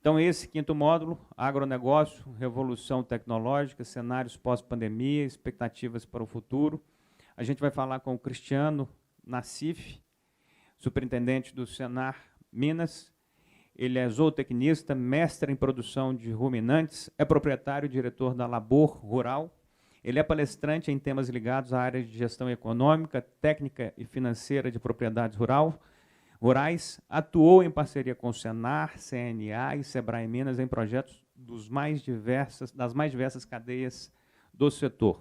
Então, esse quinto módulo, agronegócio, revolução tecnológica, cenários pós-pandemia, expectativas para o futuro. A gente vai falar com o Cristiano Nassif, superintendente do Senar Minas. Ele é zootecnista, mestre em produção de ruminantes, é proprietário e diretor da Labor Rural. Ele é palestrante em temas ligados à área de gestão econômica, técnica e financeira de propriedades rurais, atuou em parceria com o Senar, CNA e Sebrae Minas em projetos das mais diversas cadeias do setor.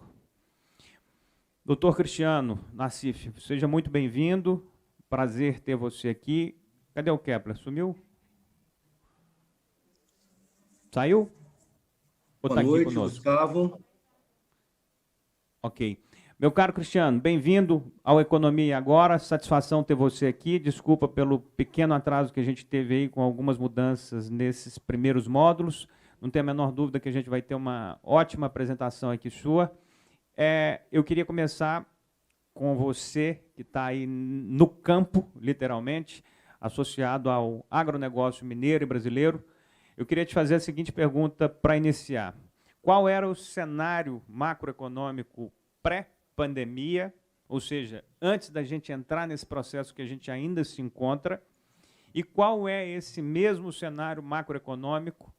Doutor Cristiano Nassif, seja muito bem-vindo, prazer ter você aqui. Cadê o Kepler? Sumiu? Saiu? Ou Boa noite, Gustavo. Ok. Meu caro Cristiano, bem-vindo ao Economia Agora, satisfação ter você aqui, desculpa pelo pequeno atraso que a gente teve aí com algumas mudanças nesses primeiros módulos, não tem a menor dúvida que a gente vai ter uma ótima apresentação aqui sua. Eu queria começar com você, que está aí no campo, literalmente, associado ao agronegócio mineiro e brasileiro. Eu queria te fazer a seguinte pergunta para iniciar. Qual era o cenário macroeconômico pré-pandemia, ou seja, antes da gente entrar nesse processo que a gente ainda se encontra, e qual é esse mesmo cenário macroeconômico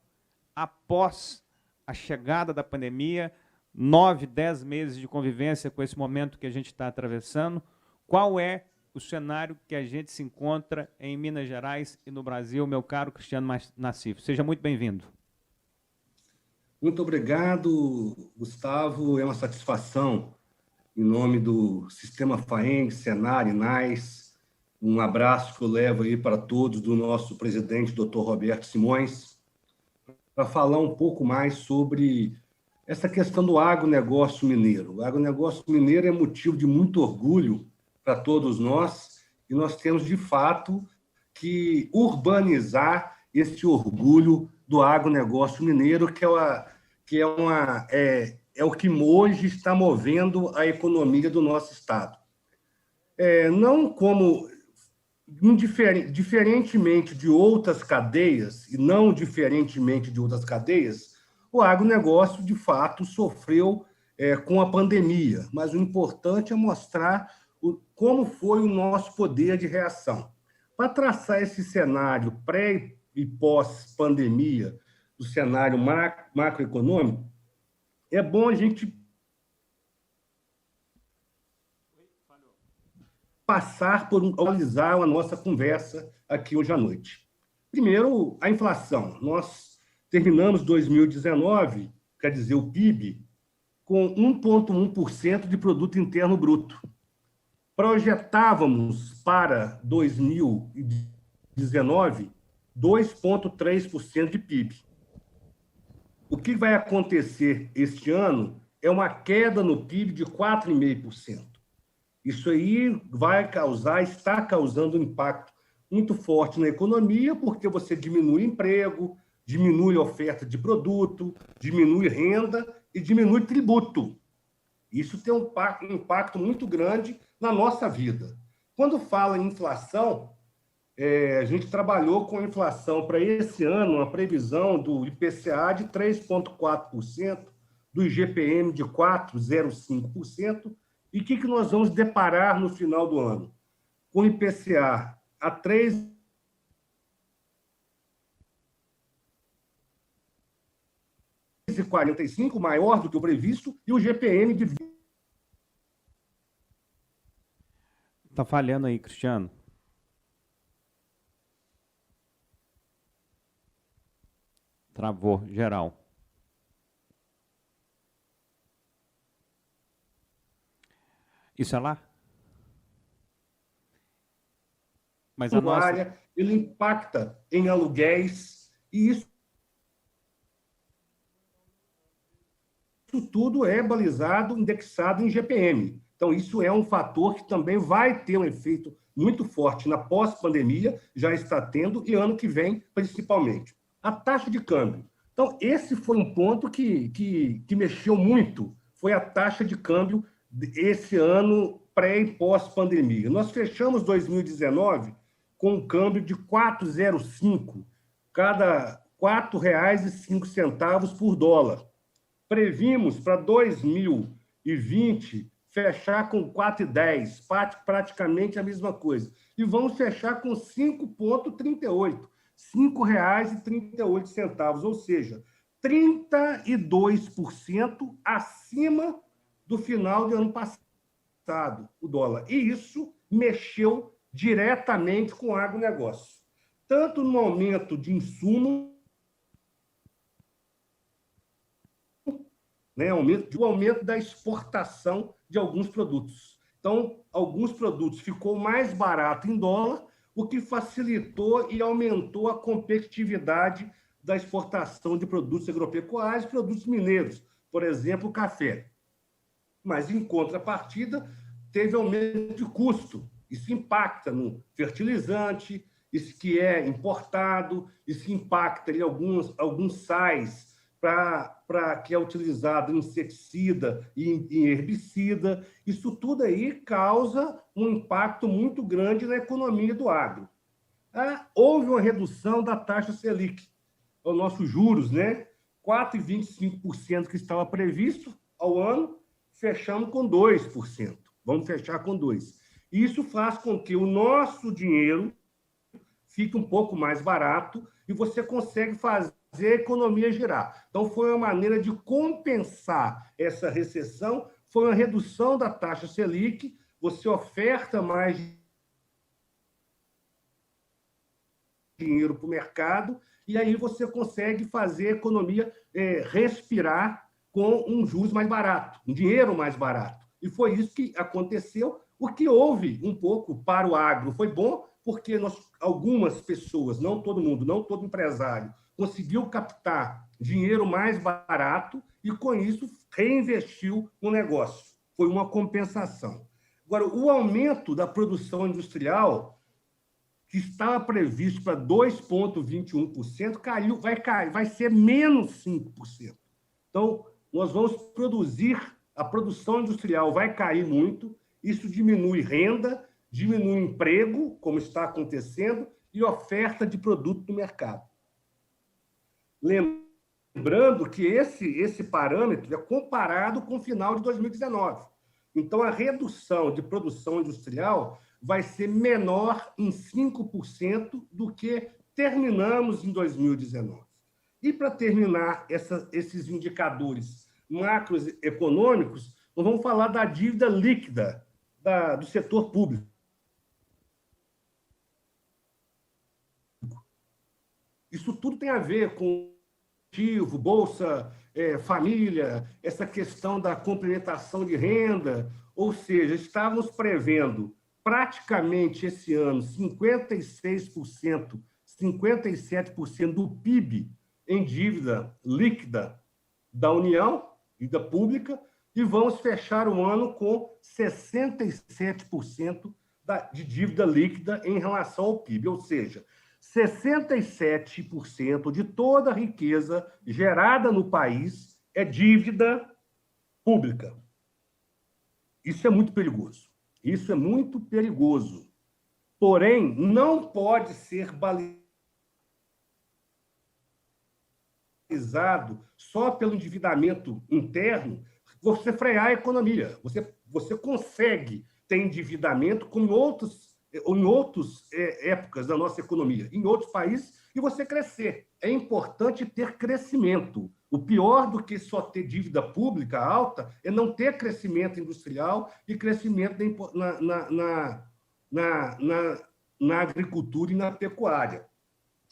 após a chegada da pandemia, 9, 10 meses de convivência com esse momento que a gente está atravessando, qual é o cenário que a gente se encontra em Minas Gerais e no Brasil, meu caro Cristiano Nassif. Seja muito bem-vindo. Muito obrigado, Gustavo. É uma satisfação, em nome do Sistema FAENG, Senar, INAS, um abraço que eu levo aí para todos do nosso presidente, Dr. Roberto Simões, para falar um pouco mais sobre essa questão do agronegócio mineiro. O agronegócio mineiro é motivo de muito orgulho para todos nós, e nós temos, de fato, que urbanizar esse orgulho do agronegócio mineiro, que é o que hoje está movendo a economia do nosso estado. Não como, diferentemente de outras cadeias, e não diferentemente de outras cadeias, o agronegócio, de fato, sofreu com a pandemia, mas o importante é mostrar como foi o nosso poder de reação. Para traçar esse cenário pré- e pós-pandemia, do cenário macroeconômico, é bom a gente passar por analisar a nossa conversa aqui hoje à noite. Primeiro, a inflação. Nós terminamos 2019, quer dizer, o PIB, com 1,1% de produto interno bruto. Projetávamos para 2019 2,3% de PIB. O que vai acontecer este ano é uma queda no PIB de 4,5%. Isso aí está causando um impacto muito forte na economia, porque você diminui emprego, diminui a oferta de produto, diminui renda e diminui tributo. Isso tem um impacto muito grande na nossa vida. Quando fala em inflação, a gente trabalhou com a inflação para esse ano, uma previsão do IPCA de 3,4%, do IGPM de 4,05%, e o que nós vamos deparar no final do ano? Com o IPCA a 3,45, maior do que o previsto, e o GPM de... Está falhando aí, Cristiano. Travou, geral. Isso é lá? Mas a nossa... ele impacta em aluguéis, e isso tudo é balizado, indexado em GPM. Então, isso é um fator que também vai ter um efeito muito forte na pós-pandemia, já está tendo, e ano que vem, principalmente. A taxa de câmbio. Então, esse foi um ponto que mexeu muito, foi a taxa de câmbio esse ano pré- e pós-pandemia. Nós fechamos 2019 com um câmbio de 4,05. R$ 4,05 por dólar. Previmos para 2020 fechar com 4,10, praticamente a mesma coisa. E vamos fechar com 5,38, R$ 5,38, ou seja, 32% acima do final do ano passado, o dólar. E isso mexeu diretamente com o agronegócio, tanto no aumento de insumo, né, o aumento da exportação de alguns produtos. Então, alguns produtos ficou mais barato em dólar, o que facilitou e aumentou a competitividade da exportação de produtos agropecuários, produtos mineiros, por exemplo, o café. Mas, em contrapartida, teve aumento de custo. Isso impacta no fertilizante, isso que é importado, isso impacta em alguns sais que é utilizado em inseticida e em herbicida. Isso tudo aí causa um impacto muito grande na economia do agro. Houve uma redução da taxa Selic, os nossos juros, né? 4,25% que estava previsto ao ano, fechamos com 2%. Vamos fechar com 2%. Isso faz com que o nosso dinheiro fique um pouco mais barato e você consegue fazer a economia girar. Então, foi uma maneira de compensar essa recessão, foi uma redução da taxa Selic, você oferta mais dinheiro para o mercado e aí você consegue fazer a economia respirar com um juros mais barato, um dinheiro mais barato. E foi isso que aconteceu. O que houve um pouco para o agro foi bom, porque algumas pessoas, não todo mundo, não todo empresário, conseguiu captar dinheiro mais barato e, com isso, reinvestiu no negócio. Foi uma compensação. Agora, o aumento da produção industrial, que estava previsto para 2,21%, vai ser menos 5%. Então, nós vamos a produção industrial vai cair muito, isso diminui renda, diminui emprego, como está acontecendo, e oferta de produto no mercado. Lembrando que esse parâmetro é comparado com o final de 2019. Então, a redução de produção industrial vai ser menor em 5% do que terminamos em 2019. E, para terminar esses indicadores macroeconômicos, nós vamos falar da dívida líquida do setor público. Isso tudo tem a ver com Bolsa Família, essa questão da complementação de renda, ou seja, estávamos prevendo praticamente esse ano 56%, 57% do PIB em dívida líquida da União, dívida pública, e vamos fechar o ano com 67% de dívida líquida em relação ao PIB, ou seja, 67% de toda a riqueza gerada no país é dívida pública. Isso é muito perigoso. Isso é muito perigoso. Porém, não pode ser balizado só pelo endividamento interno, você frear a economia. Você consegue ter endividamento como em outras épocas da nossa economia, em outros países, e você crescer. É importante ter crescimento. O pior do que só ter dívida pública alta é não ter crescimento industrial e crescimento na agricultura e na pecuária.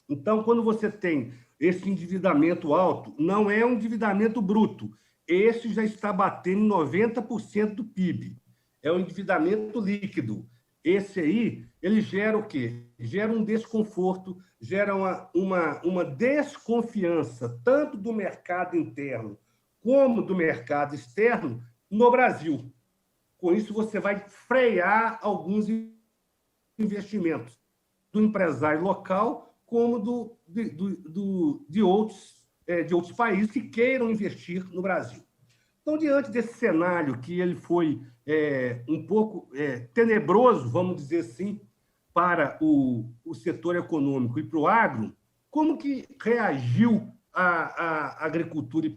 Então, quando você tem esse endividamento alto, não é um endividamento bruto. Esse já está batendo em 90% do PIB. É um endividamento líquido. Esse aí, ele gera o quê? Gera um desconforto, gera uma desconfiança, tanto do mercado interno como do mercado externo no Brasil. Com isso, você vai frear alguns investimentos do empresário local como de outros países que queiram investir no Brasil. Então, diante desse cenário que ele foi um pouco tenebroso, vamos dizer assim, para o setor econômico e para o agro, Como que reagiu a agricultura?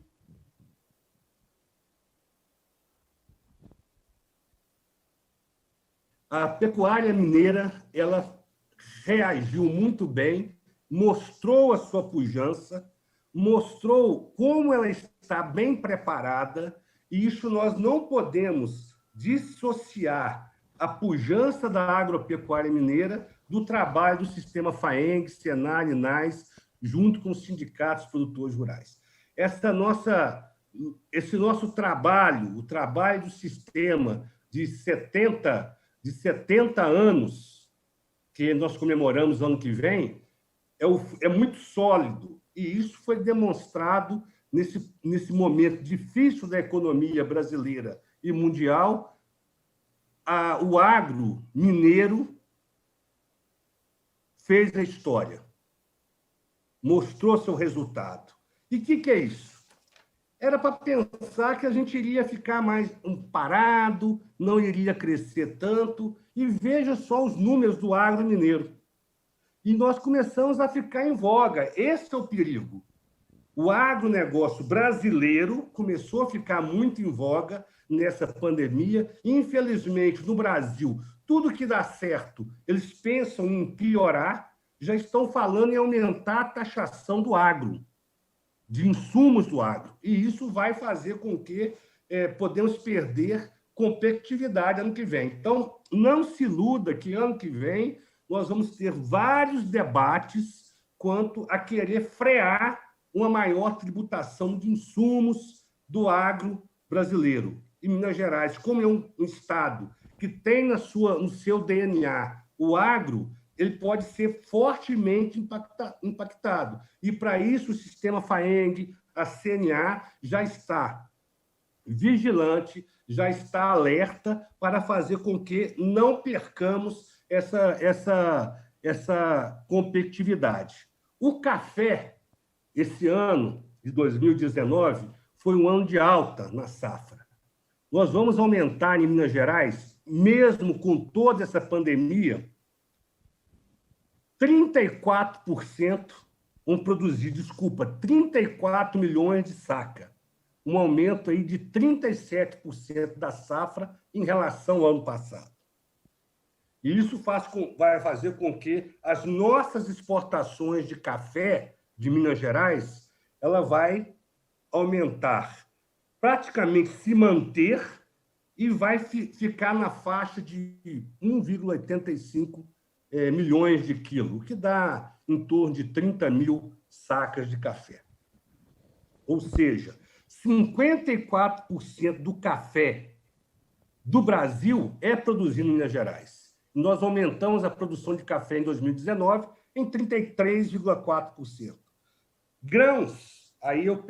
A pecuária mineira, ela reagiu muito bem, mostrou a sua pujança, mostrou como ela está bem preparada, e isso nós não podemos dissociar a pujança da agropecuária mineira do trabalho do sistema FAENG, Senar, INAS, junto com os sindicatos produtores rurais. Esse nosso trabalho, o trabalho do sistema de 70 anos, que nós comemoramos ano que vem, é muito sólido. E isso foi demonstrado nesse momento difícil da economia brasileira e mundial. O agro mineiro fez a história, mostrou seu resultado. E o que é isso? Era para pensar que a gente iria ficar mais parado, não iria crescer tanto, e veja só os números do agro mineiro. E nós começamos a ficar em voga. Esse é o perigo. O agronegócio brasileiro começou a ficar muito em voga nessa pandemia. Infelizmente, no Brasil, tudo que dá certo, eles pensam em piorar, já estão falando em aumentar a taxação do agro, de insumos do agro. E isso vai fazer com que podemos perder competitividade ano que vem. Então, não se iluda que ano que vem nós vamos ter vários debates quanto a querer frear uma maior tributação de insumos do agro brasileiro. E Minas Gerais, como é um estado que tem no seu DNA o agro, ele pode ser fortemente impactado. E, para isso, o sistema FAENG, a CNA, já está vigilante, já está alerta para fazer com que não percamos essa competitividade. O café, esse ano de 2019, foi um ano de alta na safra. Nós vamos aumentar em Minas Gerais, mesmo com toda essa pandemia, 34%, 34 milhões de saca. Um aumento aí de 37% da safra em relação ao ano passado. E isso vai fazer com que as nossas exportações de café de Minas Gerais ela vai aumentar, praticamente se manter, e vai ficar na faixa de 1,85 milhões de quilos, o que dá em torno de 30 mil sacas de café. Ou seja, 54% do café do Brasil é produzido em Minas Gerais. Nós aumentamos a produção de café em 2019 em 33,4%. Grãos, aí eu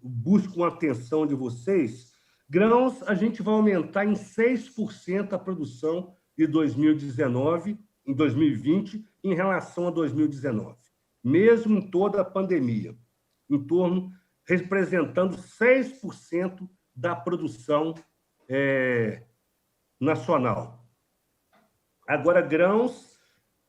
busco uma atenção de vocês, grãos a gente vai aumentar em 6% a produção de 2019, em 2020, em relação a 2019, mesmo em toda a pandemia, representando 6% da produção nacional. Agora, grãos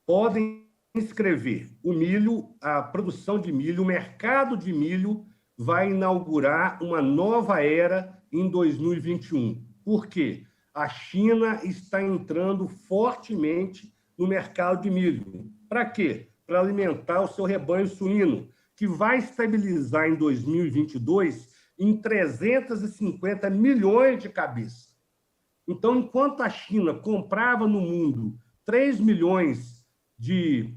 podem escrever. O milho, a produção de milho, o mercado de milho vai inaugurar uma nova era em 2021. Por quê? A China está entrando fortemente no mercado de milho. Para quê? Para alimentar o seu rebanho suíno, que vai estabilizar em 2022 em 350 milhões de cabeças. Então, enquanto a China comprava no mundo 3 milhões de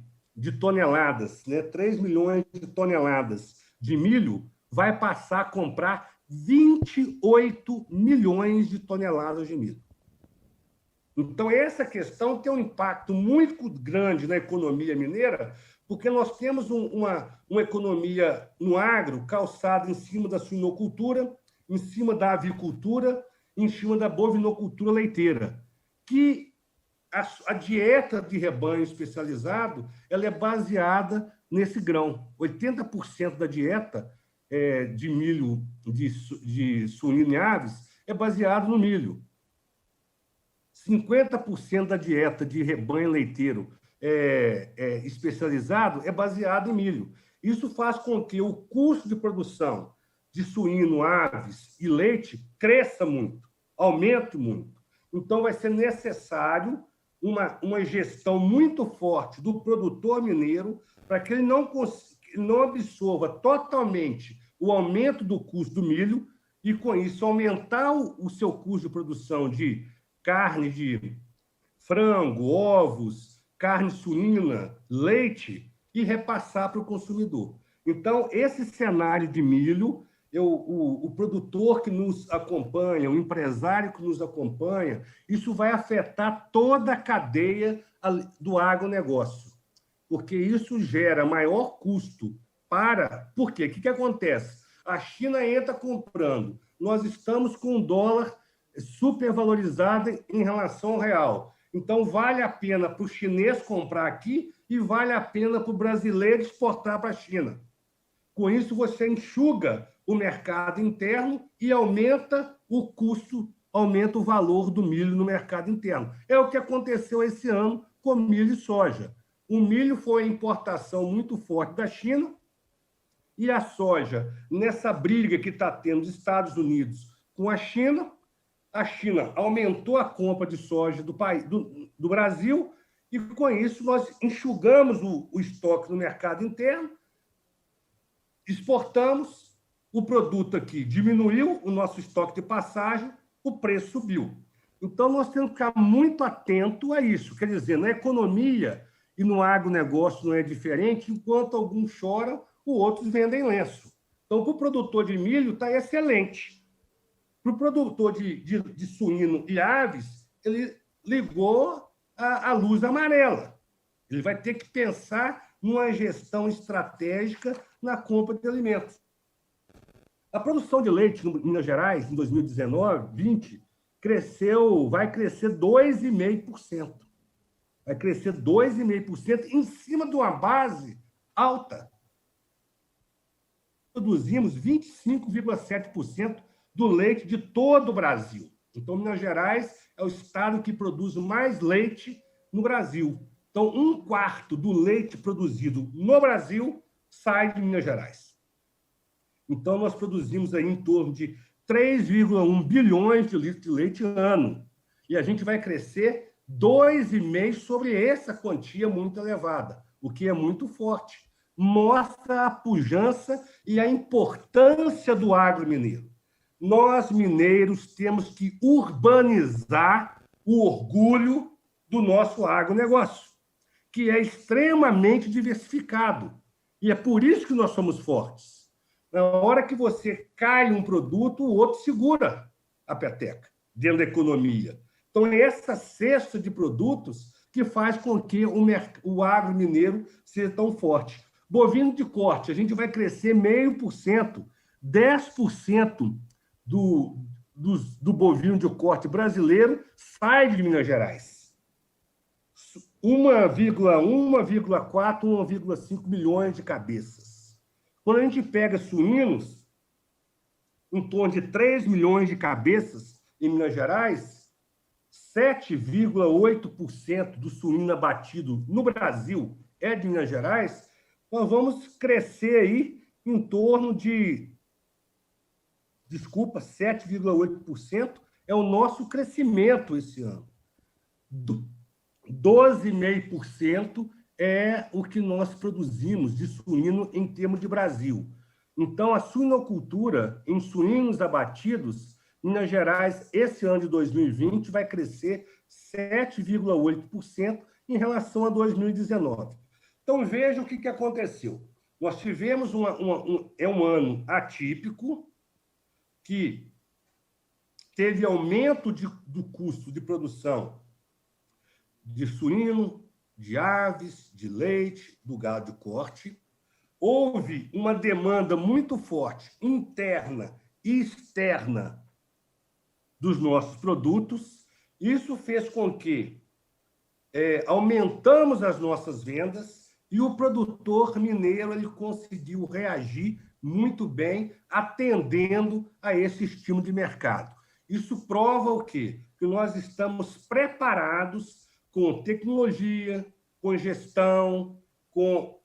toneladas, 3 milhões de toneladas de milho, vai passar a comprar 28 milhões de toneladas de milho. Então, essa questão tem um impacto muito grande na economia mineira, porque nós temos uma economia no agro calçada em cima da suinocultura, em cima da avicultura, em cima da bovinocultura leiteira, que a dieta de rebanho especializado ela é baseada nesse grão. 80% da dieta de milho, de suíno e aves, é baseado no milho. 50% da dieta de rebanho leiteiro especializado é baseado em milho. Isso faz com que o custo de produção de suíno, aves e leite cresça muito, aumente muito. Então, vai ser necessário uma gestão muito forte do produtor mineiro para que ele não absorva totalmente o aumento do custo do milho e, com isso, aumentar o seu custo de produção de carne de frango, ovos, carne suína, leite e repassar para o consumidor. Então, esse cenário de milho, o produtor que nos acompanha, o empresário que nos acompanha, isso vai afetar toda a cadeia do agronegócio, porque isso gera maior custo para... Por quê? O que acontece? A China entra comprando, nós estamos com um dólar supervalorizado em relação ao real. Então, vale a pena para o chinês comprar aqui e vale a pena para o brasileiro exportar para a China. Com isso, você enxuga o mercado interno e aumenta o custo, aumenta o valor do milho no mercado interno. É o que aconteceu esse ano com milho e soja. O milho foi a importação muito forte da China e a soja, nessa briga que está tendo os Estados Unidos com a China aumentou a compra de soja do Brasil e, com isso, nós enxugamos o estoque no mercado interno, exportamos, o produto aqui diminuiu, o nosso estoque de passagem, o preço subiu. Então, nós temos que ficar muito atento a isso. Quer dizer, na economia e no agronegócio não é diferente, enquanto alguns choram, os outros vendem lenço. Então, para o produtor de milho, está excelente. Para o produtor de suíno e aves, ele ligou a luz amarela. Ele vai ter que pensar numa gestão estratégica na compra de alimentos. A produção de leite em Minas Gerais, em 2019, 20, vai crescer 2,5%. Vai crescer 2,5% em cima de uma base alta. Produzimos 25,7% do leite de todo o Brasil. Então, Minas Gerais é o estado que produz mais leite no Brasil. Então, 1/4 do leite produzido no Brasil sai de Minas Gerais. Então, nós produzimos aí em torno de 3,1 bilhões de litros de leite ano. E a gente vai crescer 2,5% sobre essa quantia muito elevada, o que é muito forte. Mostra a pujança e a importância do agro mineiro. Nós, mineiros, temos que urbanizar o orgulho do nosso agronegócio, que é extremamente diversificado. E é por isso que nós somos fortes. Na hora que você cai um produto, o outro segura a peteca dentro da economia. Então, é essa cesta de produtos que faz com que o agro mineiro seja tão forte. Bovino de corte, a gente vai crescer 0,5%, 10% do bovino de corte brasileiro sai de Minas Gerais. 1,4, 1,5 milhões de cabeças. Quando a gente pega suínos, em torno de 3 milhões de cabeças em Minas Gerais, 7,8% do suíno abatido no Brasil é de Minas Gerais, nós vamos crescer aí em torno de 7,8% é o nosso crescimento esse ano. 12,5% é o que nós produzimos de suíno em termos de Brasil. Então, a suinocultura em suínos abatidos, Minas Gerais, esse ano de 2020, vai crescer 7,8% em relação a 2019. Então, veja o que aconteceu. Nós tivemos um ano atípico, que teve aumento do custo de produção de suíno, de aves, de leite, do gado de corte. Houve uma demanda muito forte, interna e externa, dos nossos produtos. Isso fez com que aumentamos as nossas vendas e o produtor mineiro ele conseguiu reagir muito bem, atendendo a esse estímulo de mercado. Isso prova o quê? Que nós estamos preparados com tecnologia, com gestão, com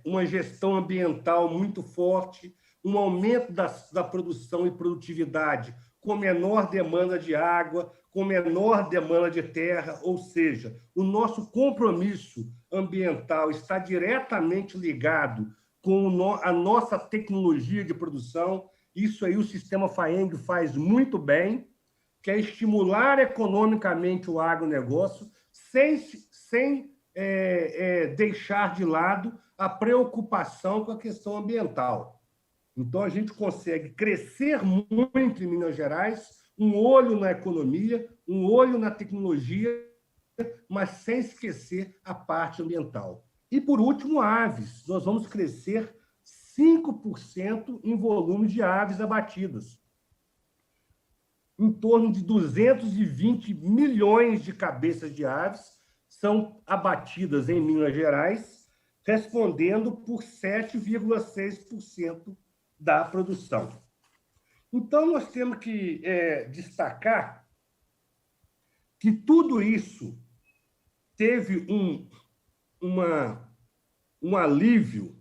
uma gestão ambiental muito forte, um aumento da produção e produtividade com menor demanda de água, com menor demanda de terra, ou seja, o nosso compromisso ambiental está diretamente ligado com a nossa tecnologia de produção. Isso aí o sistema FAENG faz muito bem, que é estimular economicamente o agronegócio sem deixar de lado a preocupação com a questão ambiental. Então, a gente consegue crescer muito em Minas Gerais, um olho na economia, um olho na tecnologia, mas sem esquecer a parte ambiental. E, por último, aves. Nós vamos crescer 5% em volume de aves abatidas. Em torno de 220 milhões de cabeças de aves são abatidas em Minas Gerais, respondendo por 7,6% da produção. Então, nós temos que destacar que tudo isso teve um alívio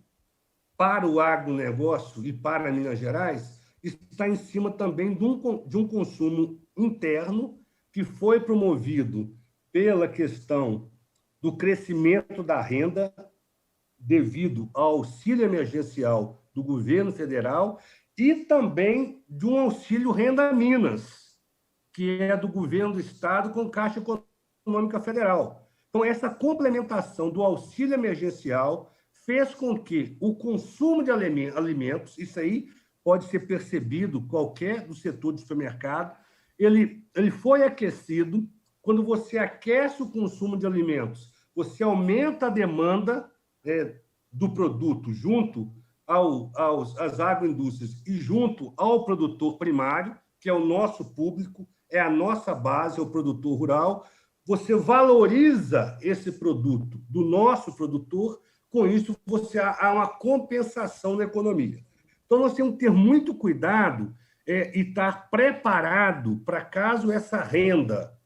para o agronegócio e para Minas Gerais, está em cima também de um consumo interno que foi promovido pela questão do crescimento da renda devido ao auxílio emergencial do governo federal e também de um auxílio Renda Minas, que é do governo do estado com Caixa Econômica Federal. Então, essa complementação do auxílio emergencial fez com que o consumo de alimentos, isso aí pode ser percebido qualquer do setor de supermercado, ele foi aquecido. Quando você aquece o consumo de alimentos, você aumenta a demanda do produto junto às agroindústrias e junto ao produtor primário, que é o nosso público, é a nossa base, é o produtor rural. Você valoriza esse produto do nosso produtor, com isso há uma compensação na economia. Então, nós temos que ter muito cuidado e estar preparado para caso essa renda,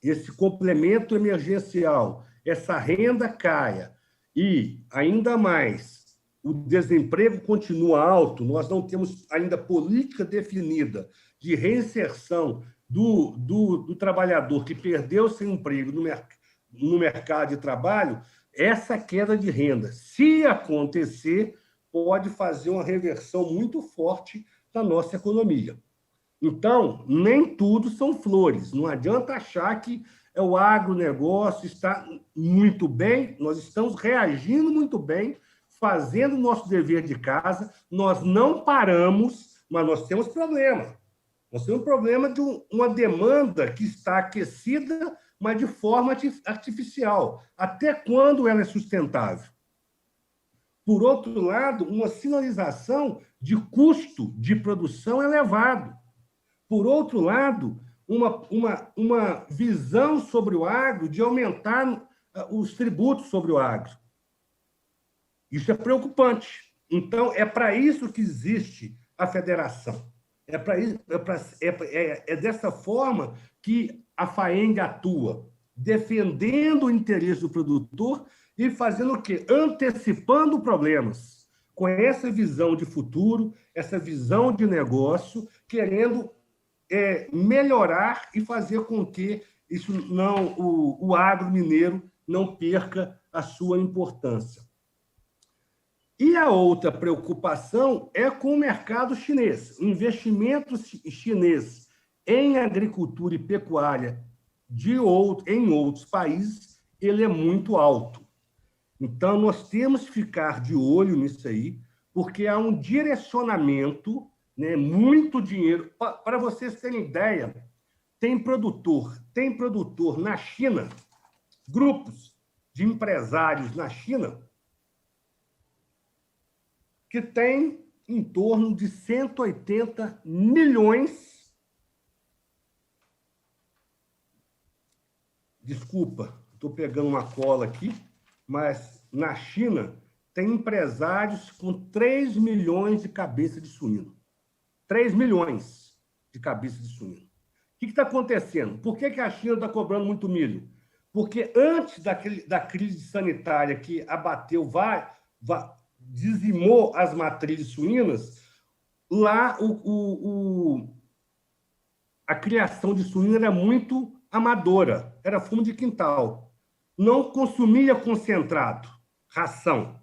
esse complemento emergencial, essa renda caia e, ainda mais, o desemprego continua alto, nós não temos ainda política definida de reinserção do trabalhador que perdeu seu emprego no mercado de trabalho, essa queda de renda, se acontecer, pode fazer uma reversão muito forte da nossa economia. Então, nem tudo são flores. Não adianta achar que o agronegócio está muito bem, nós estamos reagindo muito bem, fazendo o nosso dever de casa, nós não paramos, mas nós temos problema. Nós temos um problema de uma demanda que está aquecida, mas de forma artificial. Até quando ela é sustentável? Por outro lado, uma sinalização de custo de produção elevado. Por outro lado, uma visão sobre o agro de aumentar os tributos sobre o agro. Isso é preocupante. Então, é para isso que existe a federação. É dessa forma que a FAENG atua, defendendo o interesse do produtor e fazendo o quê? Antecipando problemas, com essa visão de futuro, essa visão de negócio, querendo melhorar e fazer com que o agro mineiro não perca a sua importância. E a outra preocupação é com o mercado chinês. O investimento chinês em agricultura e pecuária em outros países, ele é muito alto. Então, nós temos que ficar de olho nisso aí, porque há um direcionamento, né, muito dinheiro. Para vocês terem ideia, tem produtor na China, grupos de empresários na China, que tem em torno de 180 milhões. Desculpa, estou pegando uma cola aqui, mas na China tem empresários com 3 milhões de cabeças de suíno. 3 milhões de cabeças de suíno. O que está acontecendo? Por que a China está cobrando muito milho? Porque antes da crise sanitária que abateu, dizimou as matrizes suínas, lá a criação de suína era muito amadora, era fumo de quintal. Não consumia concentrado, ração.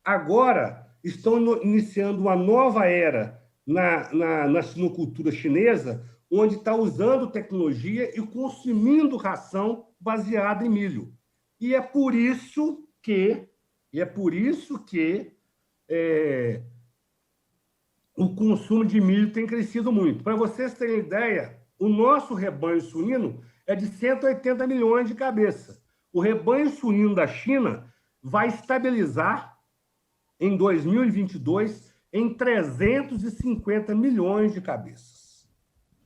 Agora, estão iniciando uma nova era na suinocultura chinesa, onde está usando tecnologia e consumindo ração baseada em milho. E é por isso que o consumo de milho tem crescido muito. Para vocês terem ideia, o nosso rebanho suíno é de 180 milhões de cabeças. O rebanho suíno da China vai estabilizar em 2022 em 350 milhões de cabeças.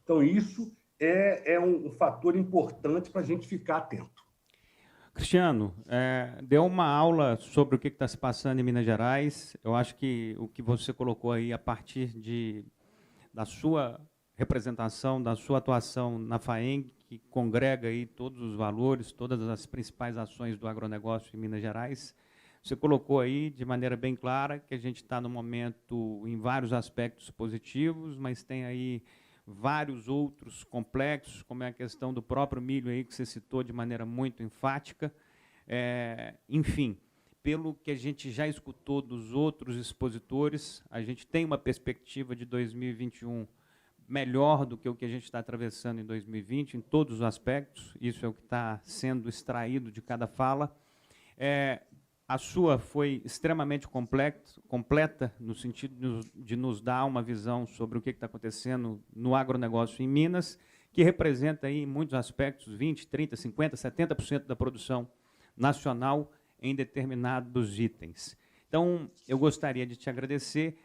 Então, isso é um fator importante para a gente ficar atento. Cristiano, deu uma aula sobre o que está se passando em Minas Gerais. Eu acho que o que você colocou aí a partir da sua representação, da sua atuação na FAENG, que congrega aí todos os valores, todas as principais ações do agronegócio em Minas Gerais, você colocou aí de maneira bem clara que a gente está no momento em vários aspectos positivos, mas tem aí vários outros complexos, como é a questão do próprio milho aí que você citou de maneira muito enfática. Enfim, pelo que a gente já escutou dos outros expositores, a gente tem uma perspectiva de 2021 melhor do que o que a gente está atravessando em 2020, em todos os aspectos. Isso é o que está sendo extraído de cada fala. A sua foi extremamente completa, no sentido de nos dar uma visão sobre o que está acontecendo no agronegócio em Minas, que representa aí, em muitos aspectos, 20%, 30%, 50%, 70% da produção nacional em determinados itens. Então, eu gostaria de te agradecer.